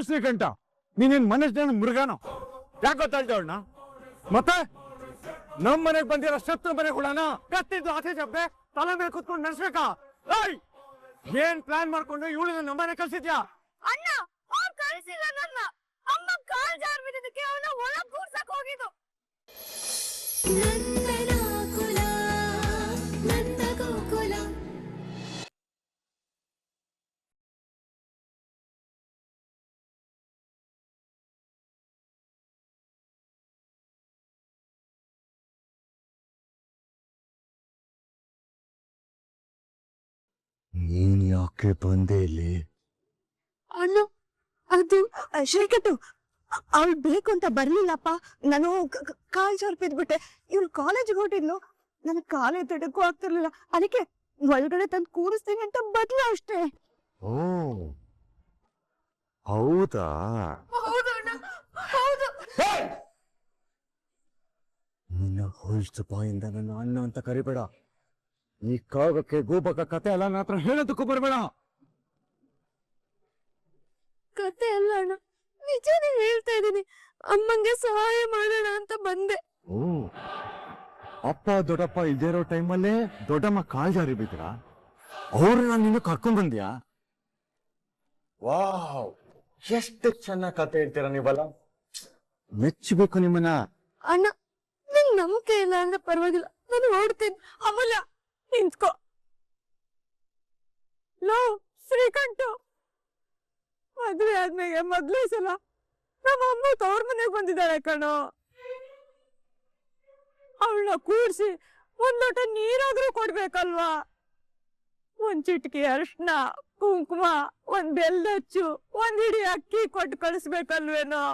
ಶ್ರೀಕಂಠ, ನೀನೇನ್ ಮನುಷ್ಯನ ಮೃಗನೋ? ಯಾಕೋ ತಳ್ತವಳನ್ನ? ಮತ್ತೆ ನಮ್ ಮನೆಗ್ ಬಂದಿರೋ ಶತ್ರು ಮನೆಗೆ ಹುಳನ ಕತ್ತಿದ್ದು ಆಚೆ ಜಬ್ಬೆ ತಲೆ ಮೇಲೆ ಕುತ್ಕೊಂಡು ನಡ್ಸ್ಬೇಕ? ಏನ್ ಪ್ಲಾನ್ ಮಾಡ್ಕೊಂಡು ಇವಳನ್ನ ನಮ್ಮನೆ ಕಳ್ಸಿದ್ಯಾ? ಅಣ್ಣ ಅವ್ರು ಕಳ್ಸಿಲ್ಲ ನನ್ನ. ಅಮ್ಮ ಕಾಲ್ ಜಾರ್ ಬಿದ್ದಕ್ಕೆ ಅವನ ಒಳಗ್ ಕೂರ್ಸಕ್ ಹೋಗಿದ್ದು. ನಂದನಾಕುಲ ನಂದಗೋಕುಲ. ನೀನ್ ಯಾಕೆ ಬಂದೆ ಇಲ್ಲಿ? ಅಣ್ಣ ಅದು ಶ್ರೀಕಟ್ಟು ಅವಳು ಬೇಕು ಅಂತ ಬರ್ಲಿಲ್ಲಪ್ಪ. ನಾನು ಕಾಲ್ ಜಾರ್ ಬಿದ್ಬಿಟ್ಟೆ. ಇವ್ಳು ಕಾಲೇಜಿಗೆ ಹೊಟ್ಟಿದ್ಲು, ನನಗೆ ಕಾಲೇ ತಡಕ್ಕೂ ಆಗ್ತಿರ್ಲಿಲ್ಲ. ಅದಕ್ಕೆ ಒಳಗಡೆ ತಂದು ಕೂರಿಸ್ತೀನಿ ಅಂತ ಬದ್ಲ ಅಷ್ಟೇ. ಓ ಹೌದಾ? ಹೌದು ಅಣ್ಣ, ಹೌದು. ನಿನ್ನ ಹೋಲ್ಸ್ಟ್ ಬಾಯಿಂದ ನನ್ನ ಅಣ್ಣ ಅಂತ ಕರಿಬೇಡ. ಈ ಕಾಗಕ್ಕೆ ಗೋಬಕ ಕತೆ ಅಲ್ಲ, ನನ್ನ ಹತ್ರ ಹೇಳೋದಕ್ಕೂ ಬರಬೇಡ. ಕತೆ ಅಲ್ಲ ಅಣ್ಣ, ನಿಜಾನೇ ಹೇಳ್ತಾ ಇದ್ದೀನಿ. ಅಮ್ಮಂಗೆ ಸಹಾಯ ಮಾಡೋಣ ಅಂತ ಬಂದೆ. ಓ, ಅಪ್ಪ ದೊಡ್ಡಪ್ಪ ಇಲ್ದೇ ಇರೋ ಟೈಮಲ್ಲೇ ದೊಡ್ಡಮ್ಮ ಕಾಲ್ ಜಾರಿ ಬಿದ್ರ ಅವ್ರನ್ನ ನೀನು ಕರ್ಕೊಂಡ್ ಬಂದ್ಯಾ? ವಾವ್, ಎಷ್ಟು ಚೆನ್ನಾಗಿ ಕತೆ ಹೇಳ್ತೀರಾ ನೀವಲ್ಲ. ಮೆಚ್ಚಬೇಕು ನಿಮ್ಮನ್ನ. ಅಣ್ಣ ನಿಂಗ್ ನಂಬಿಕೆ ಇಲ್ಲ ಅಂದ್ರೆ ಪರವಾಗಿಲ್ಲ, ನಾನು ಓಡ್ತೀನಿ. ಅಮೂಲ್ಯ ನಿಂತ್ಕೋ. ಲೋ ಶ್ರೀಕಂಠು, ಮದ್ವೆ ಆದ್ಮೇಲೆ ಮೊದ್ಲೇ ಸಲ ನಮ್ಮ ಅಮ್ಮ ತವ್ರ ಮನೆಗೆ ಬಂದಿದ್ದಾಳೆ ಕಣೋ. ಅವಳನ್ನ ಕೂಡ್ಸಿ ಒಂದ್ ಲೋಟ ನೀರಾದ್ರೂ ಕೊಡ್ಬೇಕಲ್ವಾ? ಒಂದ್ ಚಿಟ್ಕಿ ಅರ್ಶಿನ, ಕುಂಕುಮ, ಒಂದ್ ಬೆಲ್ಲಚ್ಚು, ಒಂದ್ ಹಿಡಿ ಅಕ್ಕಿ ಕೊಟ್ಟು ಕಳಿಸ್ಬೇಕಲ್ವೇನೋ?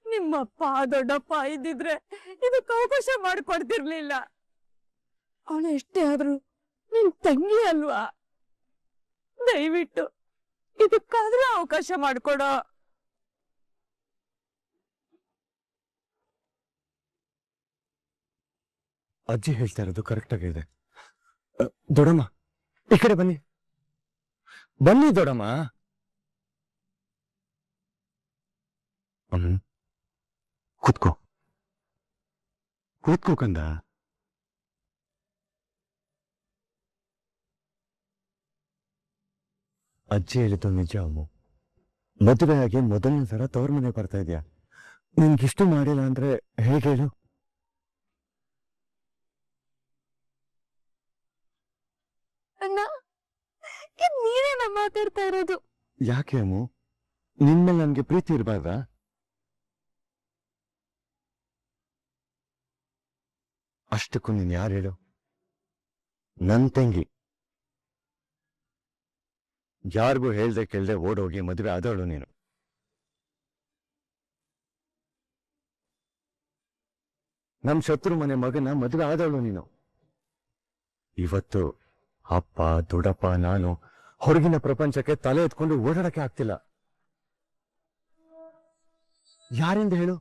ನಿಮ್ಮಪ್ಪ ದೊಡ್ಡಪ್ಪ ಇದ್ದಿದ್ರೆ ಇದಕ್ಕೆ ಅವಕಾಶ ಮಾಡಿಕೊಡ್ತಿರ್ಲಿಲ್ಲ. ಅವಳು ಎಷ್ಟೇ ಆದ್ರೂ ನಿನ್ ತಂಗಿ ಅಲ್ವಾ? ದಯವಿಟ್ಟು ಇದಕ್ಕಾದ್ರೂ ಅವಕಾಶ ಮಾಡಿಕೊಡೋ. ಅಜ್ಜಿ ಹೇಳ್ತಾ ಇರೋದು ಕರೆಕ್ಟ್ ಆಗಿದೆ. ದೊಡ್ಡಮ್ಮ ಈ ಕಡೆ ಬನ್ನಿ, ಬನ್ನಿ ದೊಡ್ಡಮ್ಮ. ಕೂತ್ಕೋ ಕೂತ್ಕೋ ಕಂದ. ಅಜ್ಜಿ ಹೇಳಿದ್ದು ನಿಜ ಅಮ್ಮ. ಮದುವೆಯಾಗಿ ಮೊದಲನೇ ಸಲ ತವ್ರ ಮನೆ ಬರ್ತಾ ಇದೆಯಾ? ನಿನ್ಗಿಷ್ಟು ಮಾಡಿಲ್ಲ ಅಂದ್ರೆ ಹೇಗೆ ಹೇಳು? ಅಣ್ಣ ನೀನೇನ ಮಾತಾಡ್ತಾ ಇರೋದು? ಯಾಕೆ ಅಮ್ಮು, ನಿನ್ಮೇಲೆ ನನ್ಗೆ ಪ್ರೀತಿ ಇರಬಾರ್ದಾ? ಅಷ್ಟಕ್ಕೂ ನೀನ್ ಯಾರು ಹೇಳು? ನನ್ ತಂಗಿ. ಯಾರಿಗೂ ಹೇಳ್ದೆ ಕೇಳ್ದೆ ಓಡೋಗಿ ಮದುವೆ ಆದವಳು ನೀನು. ನಮ್ ಶತ್ರು ಮನೆ ಮಗನ ಮದುವೆ ಆದವಳು ನೀನು. ಇವತ್ತು ಅಪ್ಪ ದೊಡ್ಡಪ್ಪ ನಾನು ಹೊರಗಿನ ಪ್ರಪಂಚಕ್ಕೆ ತಲೆ ಎತ್ಕೊಂಡು ಓಡಾಡಕ್ಕೆ ಆಗ್ತಿಲ್ಲ. ಯಾರಿಂದ ಹೇಳು?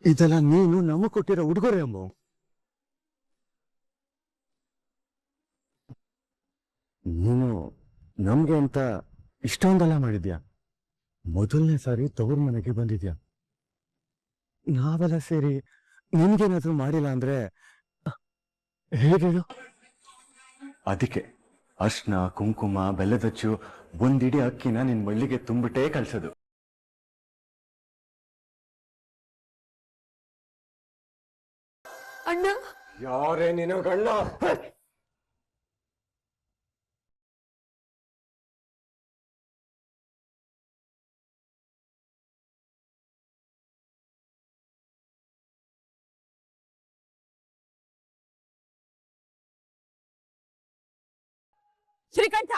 ಇದೆಲ್ಲ ನೀನು ನಮಗ್ ಕೊಟ್ಟಿರೋ ಉಡುಗೊರೆ ಅಮ್ಮ. ನೀನು ನಮ್ಗೆ ಅಂತ ಇಷ್ಟೊಂದೆಲ್ಲ ಮಾಡಿದ್ಯಾ. ಮೊದಲನೇ ಸಾರಿ ತವ್ರ ಮನೆಗೆ ಬಂದಿದ್ಯಾ. ನಾವೆಲ್ಲ ಸೇರಿ ನಿನ್ಗೇನಾದ್ರೂ ಮಾಡಿಲ್ಲ ಅಂದ್ರೆ ಹೇಳು? ಅದಕ್ಕೆ ಅರ್ಶಿನ, ಕುಂಕುಮ, ಬೆಲ್ಲದಚ್ಚು, ಒಂದಿಡಿ ಅಕ್ಕಿನ ನಿನ್ ಮಳ್ಳಿಗೆ ತುಂಬಿಟ್ಟೇ ಕಳ್ಸೋದು. ಅಣ್ಣ ಯಾರೇ ನೀನು ಗಣ್ಣ? ಶ್ರೀಕಂಠ,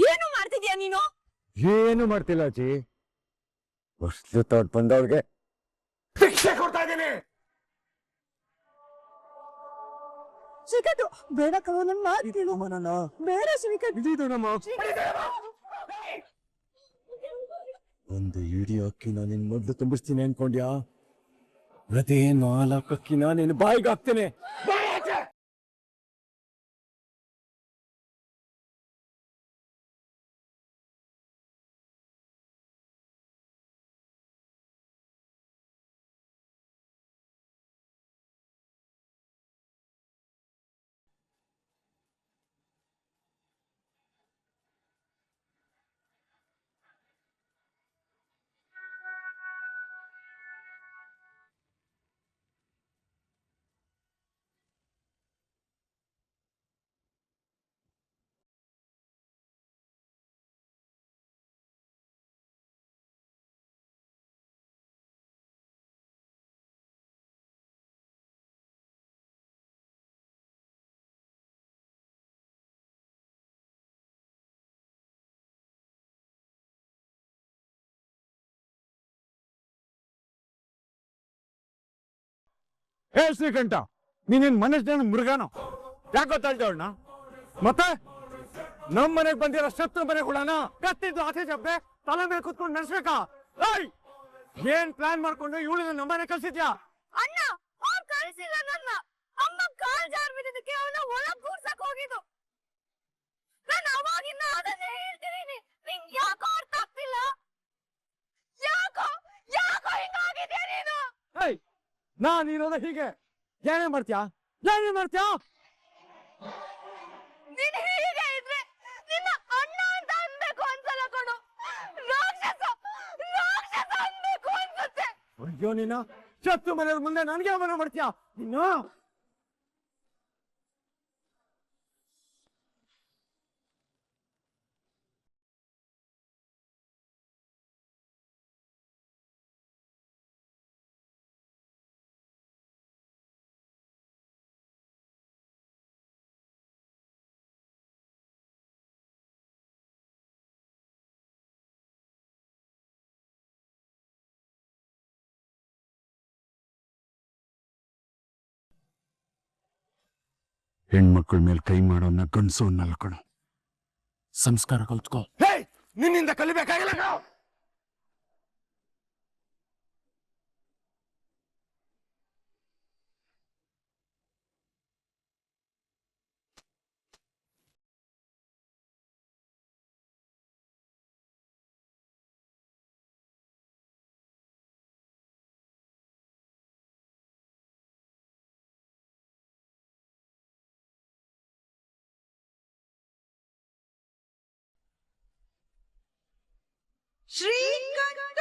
ಏನು ಮಾಡ್ತಿದ್ಯಾ ನೀನು? ಏನು ಮಾಡ್ತಿಲ್ಲ ಅಜ್ಜಿ. ಹೊಸ್ಲು ತೋಟ್ ಬಂದವ್ರಿಗೆ ಶಿಕ್ಷೆ ಕೊಡ್ತಾ ಇದ್ದೀನಿ. ಶ್ರೀಕಂಠ ಬೇಡ ಕವ, ನನ್ ಮಾತು ಬೇಡ ಶ್ರೀಕಂಠ. ಒಂದು ಇಡೀ ಅಕ್ಕಿನ ನಿನ್ ಮೊದ್ಲು ತುಂಬಿಸ್ತೀನಿ ಅನ್ಕೊಂಡ್ಯಾ? ಪ್ರತಿ 4 ಅಕ್ಕಿನ ನಿನ್ ಬಾಯಿಗೆ ಹಾಕ್ತೇನೆ. ಏ ಶ್ರೀಕಂಠ, ನೀನೇನ್ ಮನುಷ್ಯನ ಮೃಗನೋ? ಯಾಕೋ ತಳ್ತವಳನ್ನ? ಮತ್ತೆ ನಮ್ ಮನೆಗ್ ಬಂದಿರೋ ಶತ್ರು ಮನೆ ಹುಳನ ಕತ್ತಿದ್ದು ಆಚೆ ಜಬ್ಬೆ ತಲೆ ಮೇಲೆ ಕುತ್ಕೊಂಡು ನಡ್ಸ್ಬೇಕ? ಏನ್ ಪ್ಲಾನ್ ಮಾಡ್ಕೊಂಡು ಇವಳನ್ನ ನಮ್ಮನೆ ಕಳ್ಸಿದ್ಯಾ? ಅಣ್ಣ ಅವ್ರು ಕಳಿಸಿಲ್ಲ ನನ್ನ. ಅಮ್ಮ ಕಾಲ್ ಜಾರ್ ಬಿದ್ದಕ್ಕೆ ಅವನ ಒಳಗ್ ಕೂರ್ಸಕ್ ಹೋಗಿದ್ದು. ನಾನು ಅವಾಗಿಂದ ಅದನ್ನೇ ಹೇಳ್ತಿದ್ದೀನಿ. ನಿಂಗ್ ಯಾಕೋ ಅರ್ಥ ಆಗ್ತಿಲ್ಲ? ಯಾಕೋ ಯಾಕೋ ಹಿಂಗಾಗಿದ್ಯಾ ನೀನು? ನಾನ್ ಇರೋದ ಹೀಗೆ. ಏನೇ ಮಾಡ್ತೀಯಾ? ಏನೇ ಮಾಡ್ತೀಯಾ? ನೀನ್ ಹೀಗೆ ಇದ್ರೆ ನಿನ್ನ ಅಣ್ಣ ಅಂತ ಅನ್ಬೇಕು ಅನ್ಸಲ್ಲ ಕೊಡು. ರಾಕ್ಷಸ ರಾಕ್ಷಸ ಅನ್ಬೇಕು ಅನ್ಸುತ್ತೆ. ಅಯ್ಯೋ ನೀನು ಶತ್ರು ಮನೆಯವ್ರ ಮುಂದೆ ನನ್ಗೆ ಅವಮಾನ ಮಾಡ್ತೀಯಾ ನೀನು? ಹೆಣ್ಮಕ್ಳ ಮೇಲೆ ಕೈ ಮಾಡೋನ್ನ ಗಂಡಸು ಅನ್ನಲ್ಲ ಕಣೋ. ಸಂಸ್ಕಾರ ಕಲ್ತ್ಕೋ. ನಿನ್ನಿಂದ ಕಲಿಬೇಕಾಗಿಲ್ಲ. ಶ್ರೀಕಂಠ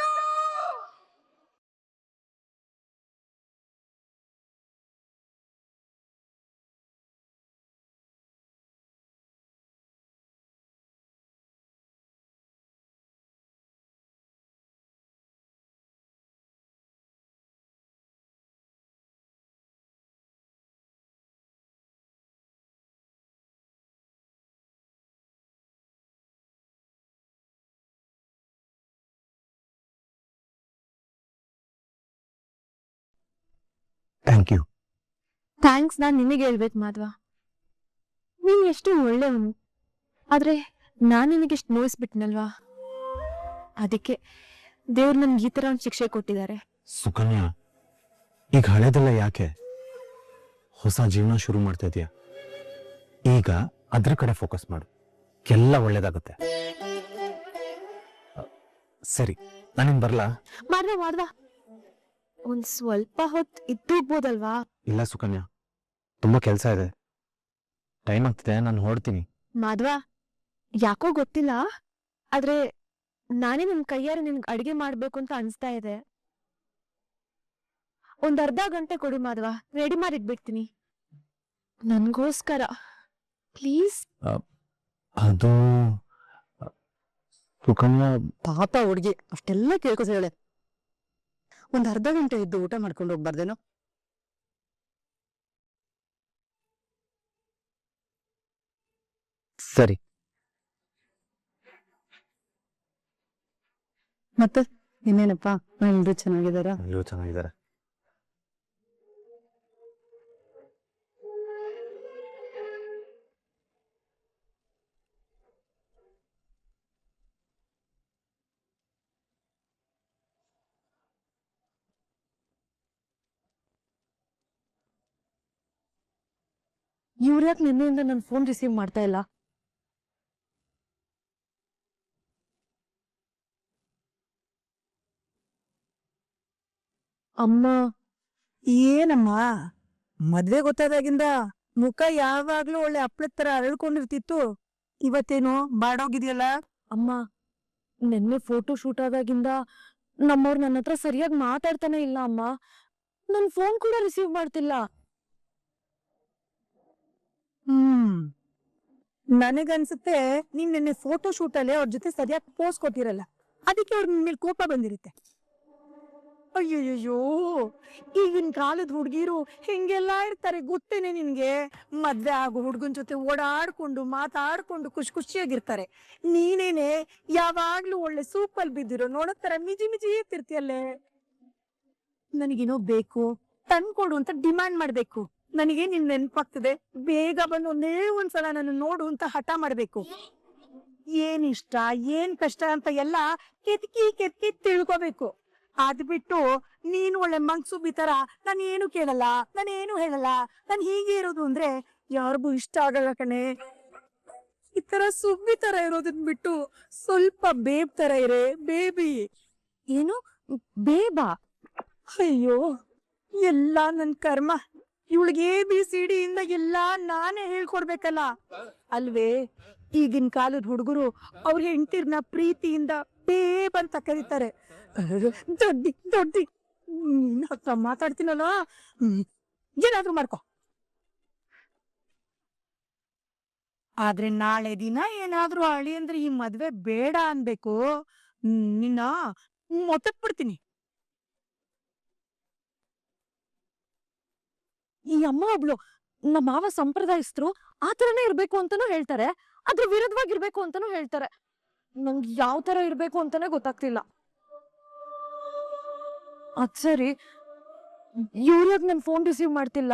ಥ್ಯಾಂಕ್ ಯು. ಥ್ಯಾಂಕ್ಸ್ ನಾನ್ ನಿನಗೆ ಹೇಳ್ಬೇಕು ಮಾಧವ. ನೀನ್ ಎಷ್ಟು ಒಳ್ಳೆಯವನು, ಆದ್ರೆ ನಾನ್ ನಿನಗೆಷ್ಟು ನೋಯಿಸ್ಬಿಟ್ನಲ್ವಾ, ಅದಕ್ಕೆ ದೇವ್ರು ನನ್ಗೆ ಈ ತರ ಒಂದು ಶಿಕ್ಷೆ ಕೊಟ್ಟಿದ್ದಾರೆ. ಸುಕನ್ಯಾ, ಈಗ ಹಳೇದೆಲ್ಲ ಯಾಕೆ? ಹೊಸ ಜೀವನ ಶುರು ಮಾಡ್ತಾ ಇದೀಯ. ಈಗ ಅದ್ರ ಕಡೆ ಫೋಕಸ್ ಮಾಡು, ಎಲ್ಲ ಒಳ್ಳೇದಾಗುತ್ತೆ. ಸರಿ, ನಾನಿನ್ ಬರ್ಲಾ? ಮಾಧವ ಮಾಧವ, ಒಂದ್ ಸ್ವಲ್ಪ ಹೊತ್ತು ಇದ್ದು ಹೋಗ್ಬೋದಲ್ವಾ? ಇಲ್ಲ ಸುಕನ್ಯಾ, ತುಂಬಾ ಕೆಲ್ಸ ಇದೆ, ಟೈಮ್ ಆಗ್ತಿದೆ, ನಾನು ಹೊರಡ್ತೀನಿ. ಮಾಧವ, ಯಾಕೋ ಗೊತ್ತಿಲ್ಲ, ಆದ್ರೆ ನಾನೇ ನನ್ ಕೈಯಾರೆ ನಿನ್ಗೆ ಅಡಿಗೆ ಮಾಡ್ಬೇಕು ಅಂತ ಅನ್ಸ್ತಾ ಇದೆ. ಒಂದ್ ಅರ್ಧ ಗಂಟೆ ಕೊಡು ಮಾಧವ, ರೆಡಿ ಮಾಡಿಟ್ಬಿಡ್ತೀನಿ ನನ್ಗೋಸ್ಕರ, ಪ್ಲೀಸ್. ಅದು ಸುಕನ್ಯಾ, ಪಾಪ ಹುಡುಗಿ ಅಷ್ಟೆಲ್ಲ ಕೇಳ್ಕೊತಾಳೆ. ಒಂದ್ ಅರ್ಧ ಗಂಟೆ ಇದ್ದು ಊಟ ಮಾಡ್ಕೊಂಡು ಹೋಗ್ಬಾರ್ದೇನೋ? ಸರಿ. ಮತ್ತೆ ಇನ್ನೇನಪ್ಪ, ಎಲ್ರು ಚೆನ್ನಾಗಿದಾರ? ಎಲ್ಲರೂ ಚೆನ್ನಾಗಿದ್ದಾರೆ. ಇವ್ರ್ಯಾಕ್ ನಿನ್ನೆಯಿಂದ ನನ್ ಫೋನ್ ರಿಸೀವ್ ಮಾಡ್ತಾ ಇಲ್ಲ? ಅಮ್ಮ. ಏನಮ್ಮ, ಮದ್ವೆ ಗೊತ್ತಾದಾಗಿಂದ ಮುಖ ಯಾವಾಗ್ಲೂ ಒಳ್ಳೆ ಹಪ್ಳದ ತರ ಅರಳ್ಕೊಂಡಿರ್ತಿತ್ತು, ಇವತ್ತೇನು ಬಾಡೋಗಿದ್ಯಲ್ಲ? ಅಮ್ಮ, ನಿನ್ನೆ ಫೋಟೋ ಶೂಟ್ ಆದಾಗಿಂದ ನಮ್ಮವ್ರು ನನ್ನ ಹತ್ರ ಸರಿಯಾಗಿ ಮಾತಾಡ್ತಾನೆ ಇಲ್ಲ ಅಮ್ಮ. ನನ್ ಫೋನ್ ಕೂಡ ರಿಸೀವ್ ಮಾಡ್ತಿಲ್ಲ. ನನಗನ್ಸುತ್ತೆ ನೀನ್ ನಿನ್ನೆ ಫೋಟೋ ಶೂಟ್ ಅಲ್ಲಿ ಅವ್ರ ಜೊತೆ ಸರಿಯಾಗಿ ಪೋಸ್ ಕೊಟ್ಟಿರಲ್ಲ, ಅದಕ್ಕೆ ಅವ್ರ ಮೇಲೆ ಕೋಪ ಬಂದಿರುತ್ತೆ. ಅಯ್ಯಯ್ಯೋ, ಈಗಿನ ಕಾಲದ ಹುಡ್ಗಿರು ಹಿಂಗೆಲ್ಲ ಇರ್ತಾರೆ ಗೊತ್ತೇನೆ ನಿನ್ಗೆ? ಮದ್ವೆ ಆಗೋ ಹುಡ್ಗನ್ ಜೊತೆ ಓಡಾಡ್ಕೊಂಡು ಮಾತಾಡ್ಕೊಂಡು ಖುಷಿಯಾಗಿರ್ತಾರೆ. ನೀನೇನೆ ಯಾವಾಗ್ಲೂ ಒಳ್ಳೆ ಸೂಪಲ್ ಬಿದ್ದಿರೋ ನೋಡೋ ತರ ಮಿಜಿ ಮಿಜಿ ಇರ್ತಿರ್ತಿಯಲ್ಲೇ. ನನಗೇನೋ ಬೇಕು, ತಂದ್ಕೊಡು ಅಂತ ಡಿಮ್ಯಾಂಡ್ ಮಾಡ್ಬೇಕು. ನನಗೆ ನಿನ್ ನೆನ್ಪಾಗ್ತದೆ, ಬೇಗ ಬಂದು ಒಂದೇ ಒಂದ್ಸಲ ನನ್ನ ನೋಡು ಅಂತ ಹಠ ಮಾಡ್ಬೇಕು. ಏನ್ ಇಷ್ಟ ಏನ್ ಕಷ್ಟ ಅಂತ ಎಲ್ಲ ಕೆತ್ಕಿ ತಿಳ್ಕೋಬೇಕು. ಅದ್ ಬಿಟ್ಟು ನೀನು ಒಳ್ಳೆ ಮಂಗ್ಸುಬಿ ತರ ನಾನೇನು ಕೇಳಲ್ಲ, ನಾನೇನು ಹೇಳಲ್ಲ, ನಾನ್ ಹೀಗೆ ಇರೋದು ಅಂದ್ರೆ ಯಾರಿಗೂ ಇಷ್ಟ ಆಗಲ್ಲ ಕಣೆ. ಈ ತರ ಸುಬ್ಬಿ ತರ ಇರೋದನ್ ಬಿಟ್ಟು ಸ್ವಲ್ಪ ಬೇಬ್ ತರ ಇರೆ, ಬೇಬಿ. ಏನು ಬೇಬಾ? ಅಯ್ಯೋ, ಎಲ್ಲ ನನ್ ಕರ್ಮ. ಇವಳಿಗೆ ABCD ಇಂದ ಎಲ್ಲಾ ನಾನೇ ಹೇಳ್ಕೊಡ್ಬೇಕಲ್ಲ ಅಲ್ವೇ? ಈಗಿನ ಕಾಲದ ಹುಡುಗರು ಅವ್ರ ಹೆಂಡತಿರ್ನ ಪ್ರೀತಿಯಿಂದ ಬೇಬ್ ಅಂತ ಕರೀತಾರೆ. ದೊಡ್ಡಿ ಹತ್ರ ಮಾತಾಡ್ತೀನಲ್ಲ, ಏನಾದ್ರೂ ಮಾಡ್ಕೊ. ಆದ್ರೆ ನಾಳೆ ದಿನ ಏನಾದ್ರೂ ಅಳಿ ಅಂದ್ರೆ ಈ ಮದ್ವೆ ಬೇಡ ಅನ್ಬೇಕು, ನಿನ್ನ ಮೊತ್ತಬಿಡ್ತೀನಿ. ಈ ಅಮ್ಮ ಒಬ್ಳು ನಮ್ಮ ಮಾವ ಸಂಪ್ರದಾಯಸ್ಥರು ಆತರನೇ ಇರ್ಬೇಕು ಅಂತಾನೂ ಹೇಳ್ತಾರೆ, ಅದ್ರ ವಿರುದ್ಧವಾಗಿರ್ಬೇಕು ಅಂತಾನೂ ಹೇಳ್ತಾರೆ. ನಂಗೆ ಯಾವ ತರ ಇರ್ಬೇಕು ಅಂತಾನೆ ಗೊತ್ತಾಗ್ತಿಲ್ಲ. ಅದ್ ಸರಿ, ಇವ್ರ್ಯಾಕ್ ನನ್ ಫೋನ್ ರಿಸೀವ್ ಮಾಡ್ತಿಲ್ಲ?